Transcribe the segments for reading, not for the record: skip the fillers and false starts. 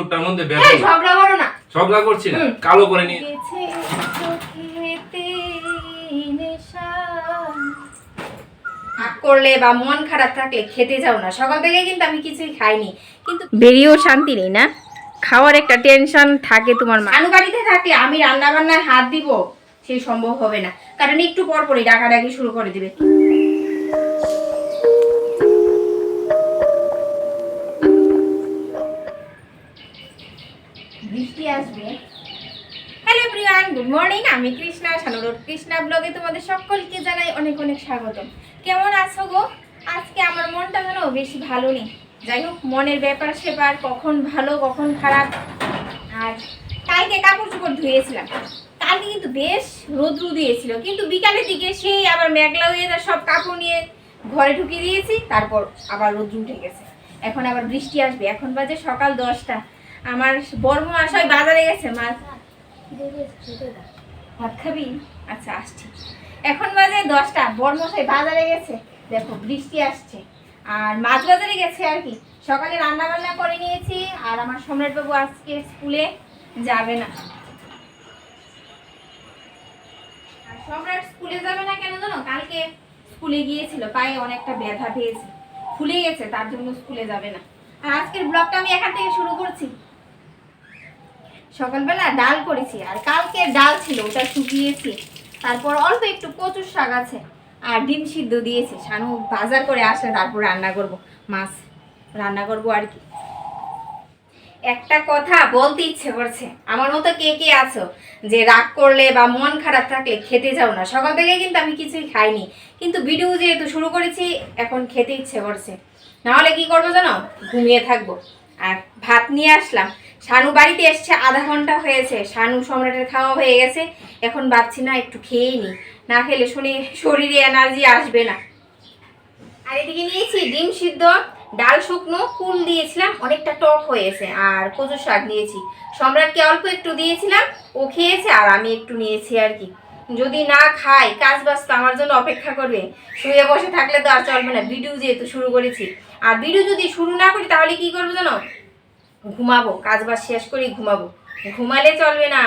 চোখটার মধ্যে ব্যথা। ঝগড়া করো না। ঝগড়া করছি না, কালো করে নি। করলে বা মন খারাপ থাকলে খেতে যাও না। সকাল থেকে কিন্তু আমি কিছুই খাইনি, কিন্তু বেরিয়েও শান্তি নেই না, খাওয়ার একটা টেনশন থাকে তোমার। মানু বাড়িতে থাকলে আমি রান্না বান্নায় হাত দিব সেই সম্ভব হবে না, কারণ একটু পর পরই ডাকাডাকি শুরু করে দিবে। বৃষ্টি আসবে। Hello everyone, good morning. আমি কৃষ্ণা, শানুরোড কৃষ্ণা ব্লগে তোমাদের সকলকে জানাই অনেক অনেক স্বাগতম। কেমন আছো গো? আজকে আমার মনটা যেন বেশি ভালো নেই। যাই হোক, মনের ব্যাপার সেবার, কখন ভালো কখন খারাপ। আর কালকে কাপড় চোপড় ধুয়েছিলাম, কালকে কিন্তু বেশ রোদ্রু দিয়েছিল, কিন্তু বিকালের দিকে সেই আবার মেঘলা হয়ে যায়, সব কাপড় নিয়ে ঘরে ঢুকিয়ে দিয়েছি, তারপর আবার রোদ্রু উঠে গেছে। এখন আবার বৃষ্টি আসবে। এখন বাজে সকাল 10টা। আমার বর্ম আসায় বাজারে গেছে মাছ। ভাত খাবি? আচ্ছা আসছি। এখন বাজে 10টা, বর্মশাই বাজারে গেছে, দেখো বৃষ্টি আসছে, আর মাছ বাজারে গেছে আর কি। সকালে রান্না বান্না করে নিয়েছি, আর আমার সম্রাট বাবু আজকে স্কুলে যাবে না। আর সম্রাট স্কুলে যাবে না কেন জানো? কালকে স্কুলে গিয়েছিল, পায়ে অনেকটা ব্যথা পেয়েছে, ফুলে গেছে, তার জন্য স্কুলে যাবে না। আর আজকের ব্লগটা আমি এখান থেকে শুরু করছি। সকালবেলা ডাল করেছি, আর কালকে ডাল ছিল ওটা শুকিয়েছি, তারপর অল্প একটু কচুর শাক আছে, আর ডিম সিদ্ধ দিয়েছি। শানু বাজার করে আসলে তারপর রান্না করব, মাছ রান্না করব আর কি। একটা কথা বলতে ইচ্ছে করছে, আমার মতো কে কে আছো যে রাগ করলে বা মন খারাপ থাকলে খেতে যাও না? সকাল থেকে কিন্তু আমি কিছুই খাইনি, কিন্তু ভিডিও যেহেতু শুরু করেছি এখন খেতে ইচ্ছে করছে। নাহলে কি করবো জানো? ঘুমিয়ে থাকবো। আর ভাত নিয়ে আসলাম, শানু বাড়িতে এসছে আধা ঘন্টা হয়েছে, শানু সম্রাটের খাওয়া হয়ে গেছে, এখন ভাবছি না একটু খেয়েই নি, না খেলে শুনি শরীরে এনার্জি আসবে না। আর এদিকে নিয়েছি ডিম সিদ্ধ, ডাল শুকনো, কুল দিয়েছিলাম, অনেকটা টক হয়েছে, আর কচুর শাক নিয়েছি। সম্রাটকে অল্প একটু দিয়েছিলাম, ও খেয়েছে, আর আমি একটু নিয়েছি আর কি। যদি না খাই, কাজ বাজ তো আমার জন্য অপেক্ষা করবে, শুয়ে বসে থাকলে তো আর চলবে না। ভিডিও যেহেতু শুরু করেছি, আর ভিডিও যদি শুরু না করি তাহলে কি করবো জানো? ঘুমাবো, কাজ বাজ শেষ করি ঘুমাবো, ঘুমালে চলবে না।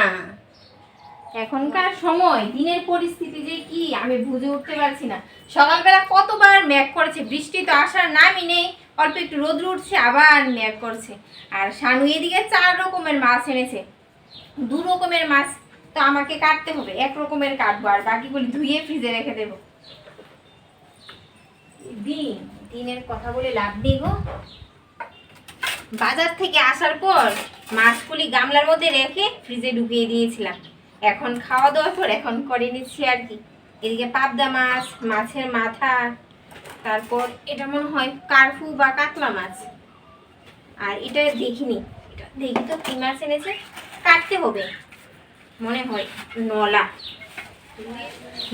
এখনকার সময় দিনের পরিস্থিতি যে কি আমি বুঝে উঠতে পারছি না। সকালবেলা কতবার মেঘ করেছে, বৃষ্টি তো আসার নামই নেই, অল্প একটু রোদ্র উঠছে আবার মেঘ করছে। আর শানু এদিকে 4 রকমের মাছ এনেছে, 2 রকমের মাছ তো আমাকে কাটতে হবে, 1 রকমের কাটবো, আর বাকিগুলি ধুয়ে ফ্রিজে রেখে দেবো। দিনের কথা বলে লাভ নেই গো। বাজার থেকে আসার পর মাছগুলি গামলার মধ্যে রেখে ফ্রিজে ঢুকিয়ে দিয়েছিলাম, এখন খাওয়া দাওয়ার পর এখন করে নিচ্ছি আর কি। এদিকে পাবদা মাছ, মাছের মাথা, তারপর এটা মনে হয় কার্ফু বা কাতলা মাছ, আর এটা দেখিনি, এটা দেখি তো কি মাছ এনেছে, কাটতে হবে মনে হয় নলা,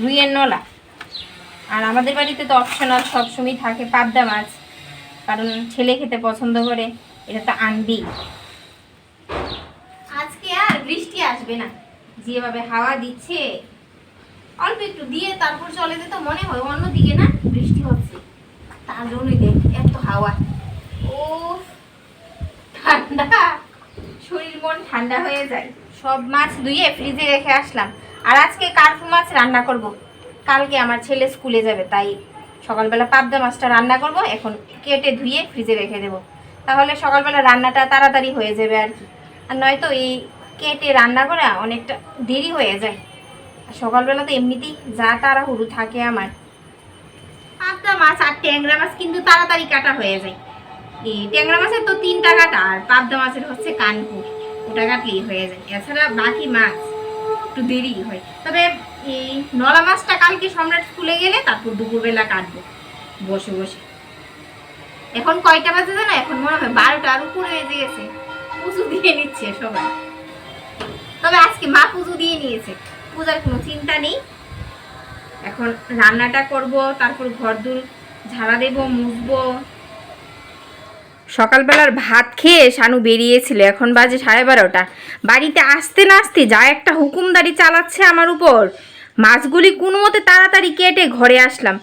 রুইয়ের নলা। আর আমাদের বাড়িতে তো অপশনাল সবসময় থাকে পাবদা মাছ, কারণ ছেলে খেতে পছন্দ করে, এটা তো আনবি। আজকে আর বৃষ্টি আসবে না, যেভাবে হাওয়া দিচ্ছে, অল্প একটু দিয়ে তারপর চলে যেত মনে হয়, অন্যদিকে না বৃষ্টি হচ্ছে, তার জন্যই দেখ এত হাওয়া। ও ঠান্ডা, শরীর মন ঠান্ডা হয়ে যায়। সব মাছ ধুয়ে ফ্রিজে রেখে আসলাম, আর আজকে কার্ফু মাছ রান্না করব। কালকে আমার ছেলে স্কুলে যাবে, তাই সকালবেলা পাবদা মাছটা রান্না করব, এখন কেটে ধুয়ে ফ্রিজে রেখে দেবো, তাহলে সকালবেলা রান্নাটা তাড়াতাড়ি হয়ে যাবে আর কি। আর নয়তো এই কেটে রান্না করা অনেকটা দেরি হয়ে যায়, আর সকালবেলা তো এমনিতেই যা তাড়াহুড়ো থাকে আমার। পাবদা মাছ আর ট্যাংরা মাছ কিন্তু তাড়াতাড়ি কাটা হয়ে যায়। এই ট্যাংরা মাছের তো 3টা কাটা, আর পাবদা মাছের হচ্ছে কানপুর, ওটা কাটলেই হয়ে যায়। এছাড়া বাকি মাছ একটু দেরি হয়। তবে এই নলা মাছটা কালকে সম্রাট স্কুলে গেলে তারপর দুপুরবেলা কাটবো বসে বসে। এখন কয়টা বাজে জানো? এখন মনে হয় 12টার উপরে বেজে গেছে, পুজো দিয়ে নিচ্ছে সবাই। তবে আজকে মা পুজো দিয়ে নিয়েছে, পূজার কোনো চিন্তা নেই। এখন রান্নাটা করব, তারপর ঘরদুর ঝাড়া দেবো, মুছবো। সকালবেলার ভাত খেয়ে শানু বেরিয়েছিল, এখন বাজে 12:30। বাড়িতে আসতে না আসতে যা একটা হুকুমদারি চালাচ্ছে আমার উপর। মাছগুলি কোনো মতে তাড়াতাড়ি কেটে ঘরে আসলাম,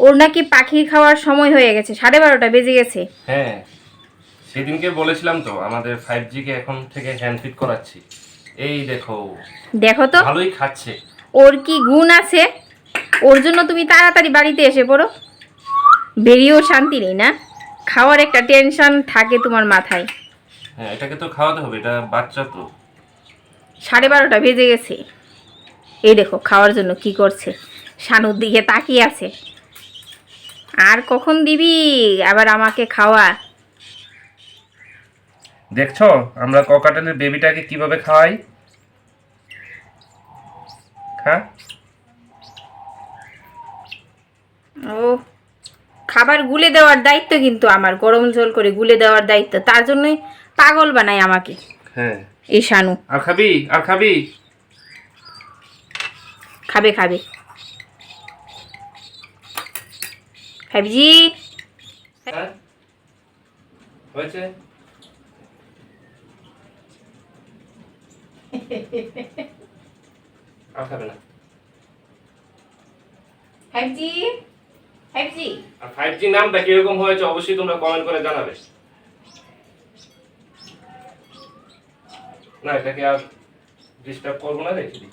ওর নাকি পাখির খাওয়ার সময় হয়ে গেছে, 12:30 বেজে গেছে। হ্যাঁ, সেদিনকে বলেছিলাম তো আমাদের 5G কে এখন থেকে হ্যান্ড ফিট করাচ্ছি। এই দেখো দেখো তো ভালোই খাচ্ছে। ওর কি গুণ আছে, ওর জন্য তুমি তাড়াতাড়ি বাড়িতে এসে পড়ো। বেরিয়েও শান্তি নেই না, খাওয়ার একটা টেনশন থাকে তোমার মাথায়। হ্যাঁ, এটাকে তো খাওয়াতে হবে, এটা বাচ্চা তো। 12:30 বেজে গেছে। এই দেখো খাওয়ার জন্য কি করছে, শানুর দিকে তাকিয়ে আছে। আর কখন দিবি আবার আমাকে খাওয়া? দেখছো আমরা ককাটেলের বেবিটাকে কিভাবে খাওয়াই। খা। ও খাবার গুলে দেওয়ার দায়িত্ব কিন্তু আমার, গরম জল করে গুলে দেওয়ার দায়িত্ব, তার জন্যই পাগল বানায় আমাকে। হ্যাঁ এই শানু আর খাবি, আর খাবি। খাবে খাবে। 5G হ্যাঁ হয়েছে। আর খাবে না। 5G 5G আর 5G নামটা কিরকম হয়েছে অবশ্যই তোমরা কমেন্ট করে জানাবে। না এটাকে আর ডিস্টার্ব করবো না, রেখে দিই।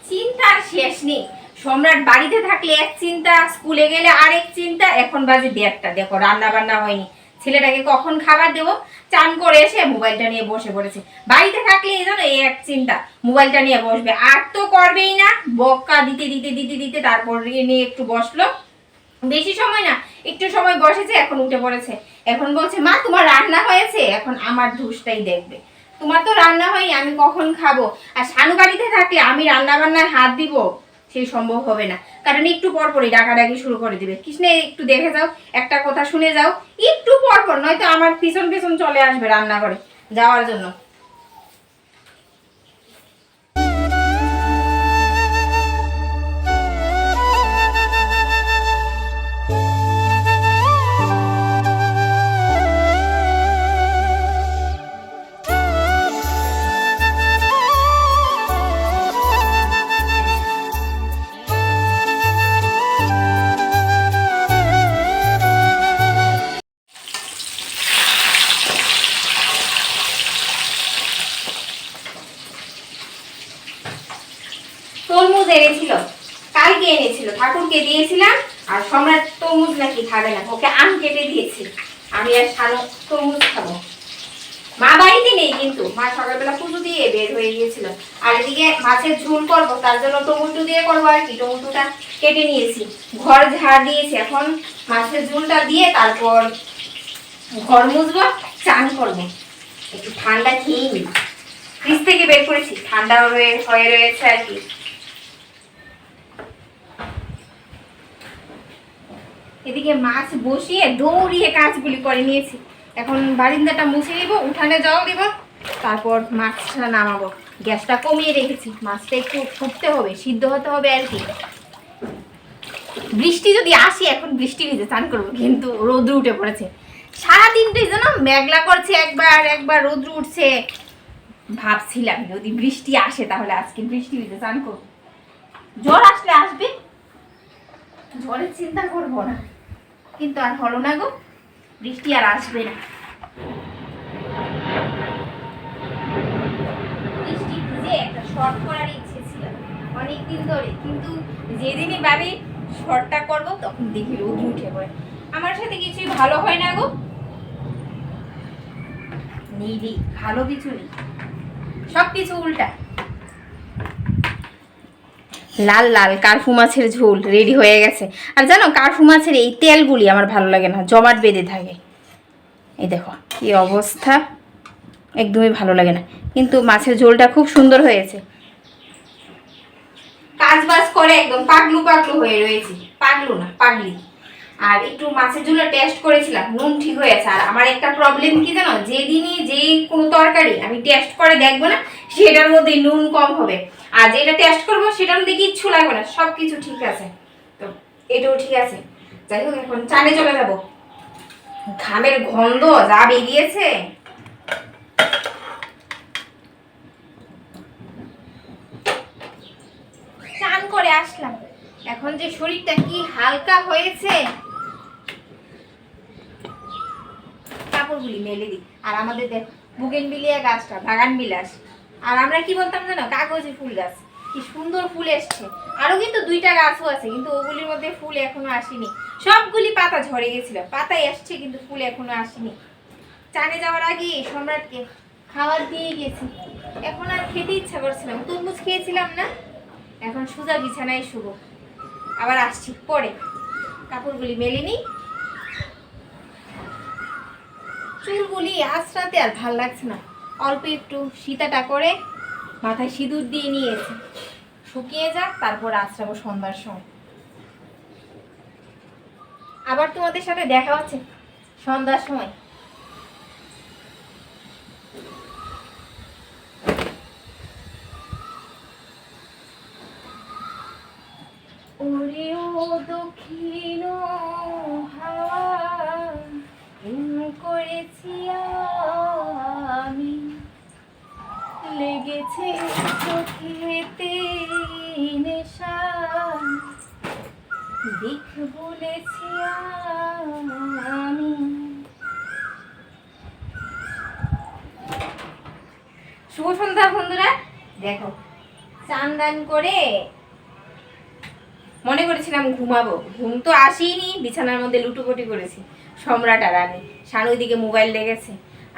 চিন্তার শেষ নেই। সম্রাট বাড়িতে থাকলে এক চিন্তা, স্কুলে গেলে আরেক চিন্তা। এখন বাজে 1:30, দেখো রান্না বান্না হয়নি। ছেলেটাকে কখন খাবার দেবো, চান করে এসে মোবাইলটা নিয়ে বসে পড়েছে। বাড়িতে থাকলে এই জন্য এই এক চিন্তা, মোবাইলটা নিয়ে বসবে। আর তো করবেই না, বক্কা দিতে দিতে দিতে দিতে তারপর নিয়ে একটু বসলো। বেশি সময় না, একটু সময় বসেছে, এখন উঠে পড়েছে। এখন বলছে মা তোমার রান্না হয়েছে। এখন আমার ধুসটাই দেখবে, তোমার তো রান্না হয়নি, আমি কখন খাবো। আর শানু বাড়িতে থাকলে আমি রান্না বান্নায় হাত দিব সেই সম্ভব হবে না, কারণ একটু পর পরই ডাকাডাকি শুরু করে দিবে। কৃষ্ণে একটু দেখে যাও, একটা কথা শুনে যাও, একটু পর পর, নয়তো আমার পিছন পিছন চলে আসবে রান্না করে যাওয়ার জন্য। তরমুজ এনেছিল, কালকে এনেছিল, ঠাকুরকে দিয়েছিলাম। আর সম্রাট তরমুজ নাকি খাবে না, ওকে আম কেটে দিয়েছি। আমি আর শানু তরমুজ খাবো। মা বাড়িতে নেই কিন্তু, মা সকালবেলা পুজো দিয়ে বের হয়ে গিয়েছিল। আর এদিকে মাছের ঝোল করবো, তার জন্য টমেটো দিয়ে করবো আর কি। টমেটোটা কেটে নিয়েছি, ঘর ঝাড় দিয়েছি। এখন মাছের ঝোলটা দিয়ে তারপর ঘর মুছবো, চান করবো। একটু ঠান্ডা খেয়ে নি, ফ্রিজ থেকে বের করেছি, ঠান্ডা হয়ে রয়েছে আর কি। এদিকে মাছ বসিয়ে দৌড়িয়ে কাজগুলি করে নিয়েছি। এখন বারিন্দাটা মুছে দিব, উঠানে জল দিব, তারপর মাছটা নামাবো। গ্যাসটা কমিয়ে রেখেছি, মাছটা একটু ফুটতে হবে, সিদ্ধ হতে হবে আর কি। বৃষ্টি যদি আসে, এখন বৃষ্টি ভিজে চান করবো, কিন্তু রোদ্র উঠে পড়েছে। সারাদিনটাই যেন মেঘলা করছে, একবার একবার রোদ্র উঠছে। ভাবছিলাম যদি বৃষ্টি আসে তাহলে আজকে বৃষ্টি ভিজে চান করবো। জ্বর আসলে আসবে, ঝড়ের চিন্তা করবো না, কিন্তু আর হলো না গো, বৃষ্টি আর আসবে না। বৃষ্টি ভিজে একটা শর্ট করার ইচ্ছে ছিল অনেকদিন ধরে, কিন্তু যেদিনই ভাবি শর্টটা করবো তখন দেখি রোদ উঠে পড়ে। আমার সাথে কিছুই ভালো হয় না গো, নেই ভালো কিছু নেই, সব কিছু উল্টা। লাল লাল কার্ফু মাছের ঝোল রেডি হয়ে গেছে। আর জানো কার্ফু মাছের এই তেলগুলি আমার ভালো লাগে না, জমাট বেঁধে থাকে। এই দেখো কি অবস্থা, একদমই ভালো লাগে না, কিন্তু মাছের ঝোলটা খুব সুন্দর হয়েছে। কাজ বাজ করে একদম পাগলু পাগলু হয়ে রয়েছি, পাগলু না পাগলি। আর একটু মাছের ঝোলটা টেস্ট করেছিলাম, নুন ঠিক হয়েছে। আর আমার একটা প্রবলেম কি জানো, যেদিনই যেই কোনো তরকারি আমি টেস্ট করে দেখবো না, সেটার মধ্যে নুন কম হবে। আর যেটা টেস্ট করবো সেটার মধ্যে কিচ্ছু লাগবে না, সব কিছু ঠিক আছে। তো এটাও ঠিক আছে। যাই হোক, এখন চানে চলে যাবো। ঘামের গন্ধ যা বেরিয়েছে, চান করে আসলাম, এখন যে শরীরটা কি হালকা হয়েছে। কাপড়গুলি মেলে দিই। আর আমাদের দেখো বুগেনভিলিয়া গাছটা বাগান বিলাস, আর আমরা কি বলতাম জানো, কাগজি ফুল গাছ। কি সুন্দর ফুল এসছে। আরো কিন্তু 2টা গাছও আছে, কিন্তু ওগুলির মধ্যে ফুল এখনো আসেনি। সবগুলি পাতা ঝরে গেছিল, পাতায় এসছে কিন্তু ফুল এখনো আসেনি। চানে যাওয়ার আগে সম্রাটকে খাবার দিয়ে গেছি, এখন আর খেতে ইচ্ছা করছিলাম, তরমুজ খেয়েছিলাম না। এখন সোজা বিছানায় শুবো, আবার আসছি পরে। কাপড়গুলি মেলে নিই। চুলগুলি আঁচড়াতে আর ভাল লাগছে না, অল্প একটু সীতাটা করে মাথায় সিঁদুর দিয়ে নিয়েছি, শুকিয়ে যাক তারপর আঁচড়াবো সন্ধ্যার সময়। আবার তোমাদের সাথে দেখা হচ্ছে সন্ধ্যার সময়। ওরে ও দক্ষিণ হাওয়া করেছি আমি, লেগেছে চোখেতে নেশা, দিক বলেছি আমি। শুভ সন্ধ্যা বন্ধুরা। দেখো চান দান করে মনে করেছিলাম ঘুমাবো, ঘুম তো আসেনি, বিছানার মধ্যে লুটোপুটি করেছি। সম্রাট আর আমি, শানু দিকে মোবাইল লেগেছে,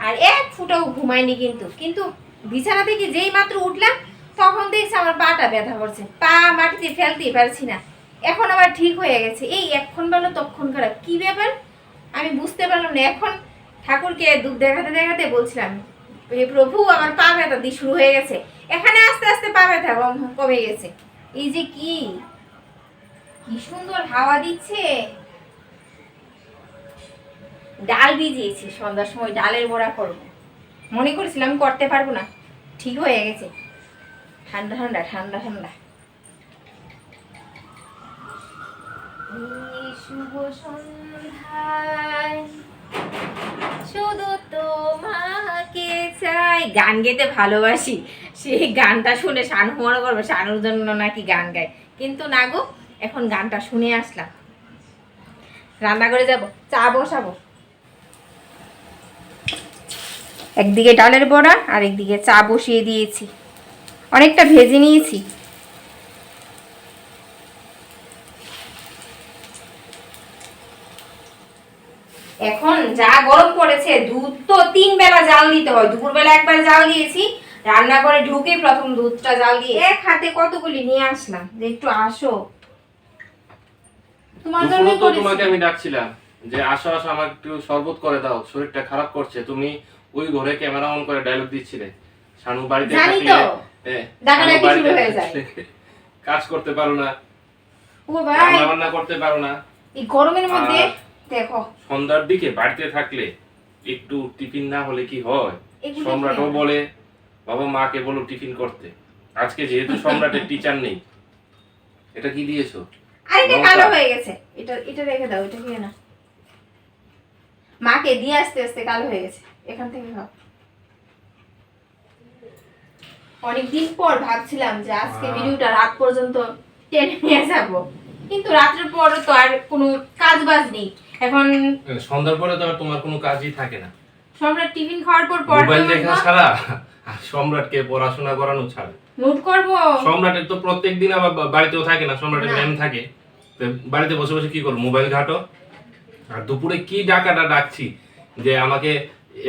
আর এক ফুটাও ঘুমায়নি। কিন্তু বিছানা থেকে যেই মাত্র উঠলাম তখন দেখছি আমার পাটা ব্যথা করছে, পা মাটিতে ফেলতেই পারছি না। এখন আবার ঠিক হয়ে গেছে, এই এক্ষণ ভালো তখন খারাপ, কি ব্যাপার আমি বুঝতে পারলাম না। এখন ঠাকুরকে দুধ দেখাতে দেখাতে বলছিলাম, হে প্রভু আমার পা ব্যথা দিয়ে শুরু হয়ে গেছে, এখানে আস্তে আস্তে পা ব্যথা কমে গেছে। এই যে কি সুন্দর হাওয়া দিচ্ছে। ডাল ভিজিয়েছি, সন্ধ্যার সময় ডালের বড়া করব, মনে করেছিলাম করতে পারবো না, ঠিক হয়ে গেছে। ঠান্ডা ঠান্ডা ঠান্ডা ঠান্ডা। এই শুভ সন্ধ্যায় শুধু তোমাকে চাই। গান গেতে ভালোবাসি, সেই গানটা শুনে শানু মনে করবে শানুর জন্য নাকি গান গায়, কিন্তু না গো, এখন গানটা শুনে আসলাম। রান্না করে যাব, চা বসাবো। একদিকে ডালের বড়া আর একদিকে চা বসিয়ে দিয়েছি, অনেকটা ভেজে নিয়েছি। এখন যা গরম পড়েছে, দুধ তো 3 বেলা জাল দিতে হয়, দুপুরবেলা একবার জাল দিয়েছি, রান্না করে ঢুকে প্রথম দুধটা জাল দিয়ে এক হাতে কতগুলি নিয়ে আসলাম যে একটু আসো। তোমার জন্যই তো করেছি। তোমাকে আমি ডাকছিলাম যে আসো আসো আমার একটু শরবত করে দাও, শরীরটা খারাপ করছে। তুমি ওই ঘরে ক্যামেরা অন করে ডায়লগ দিচ্ছিলে। শানু বাড়িতে জানি থাকলে তো, ডাকাডাকি শুরু হয়ে যায়। কাজ করতে পারো না, ও ভাই রান্না বান্না করতে পারো না। এই গরমের মধ্যে দেখো সন্ধ্যার দিকে বাড়িতে থাকলে একটু টিফিন না হলে কি হয়? এগুলো সম্রাটও খেয়ে বলে বাবা মাকে বলো টিফিন করতে। আজকে যেহেতু সম্রাটের টিচার নেই, এটা কি দিয়েছো? আর এটা লঙ্কা। কালো হয়ে গেছে, এটা রেখে দাও, এটা খেয়ে না। মাকে দিয়ে আস্তে আস্তে কালো হয়ে গেছে, এখান থেকে খাও। অনেকদিন পর ভাবছিলাম যে আজকে ভিডিওটা রাত পর্যন্ত টেনে নিয়ে যাব, কিন্তু রাতের পর তো আর কোনো কাজ বাজ নেই। এখন সন্ধ্যার পরে তো আর তোমার কোনো কাজই থাকে না, সম্রাট টিফিন খাওয়ার পর মোবাইল দেখা ছাড়া আর সম্রাটকে পড়াশোনা করানো ছাড়া। নোট করব। সম্রাটের তো প্রত্যেকদিন আবার বাড়িতেও থাকে না, সম্রাটের না। ম্যাম থাকে। তো বাড়িতে বসে বসে কি করো? মোবাইল ঘাটো। আর দুপুরে কি ডাকাটা ডাকছি যে আমাকে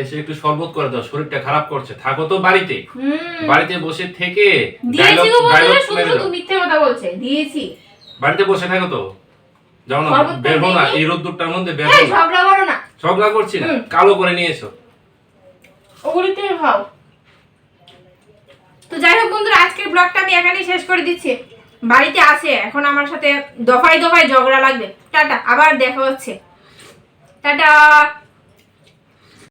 এসে একটু শরবত করে দাও, শরীরটা খারাপ করছে। থাকো তো বাড়িতে, বাড়িতে বসে থেকে দিয়েছি গো বন্ধুরা, শুধু মেরে শুধু দাও। মিথ্যে কথা বলছে, দিয়েছি। বাড়িতে বসে থাকো তো, যাও না, শরবত করে বের হো না, দিয়েছি। এই রোদ্দুরটার মধ্যে বের এই হো না। ঝগড়া করো না, ঝগড়া করছি না, কালো করে নিয়ে এসো। ওগুলিতে খাও। তো যাই হোক বন্ধুরা, আজকের ব্লগটা আমি এখানেই শেষ করে দিচ্ছি। বাড়িতে আছে এখন আমার সাথে দফায় দফায় ঝগড়া লাগবে। টাটা, আবার দেখা হচ্ছে। টাটা।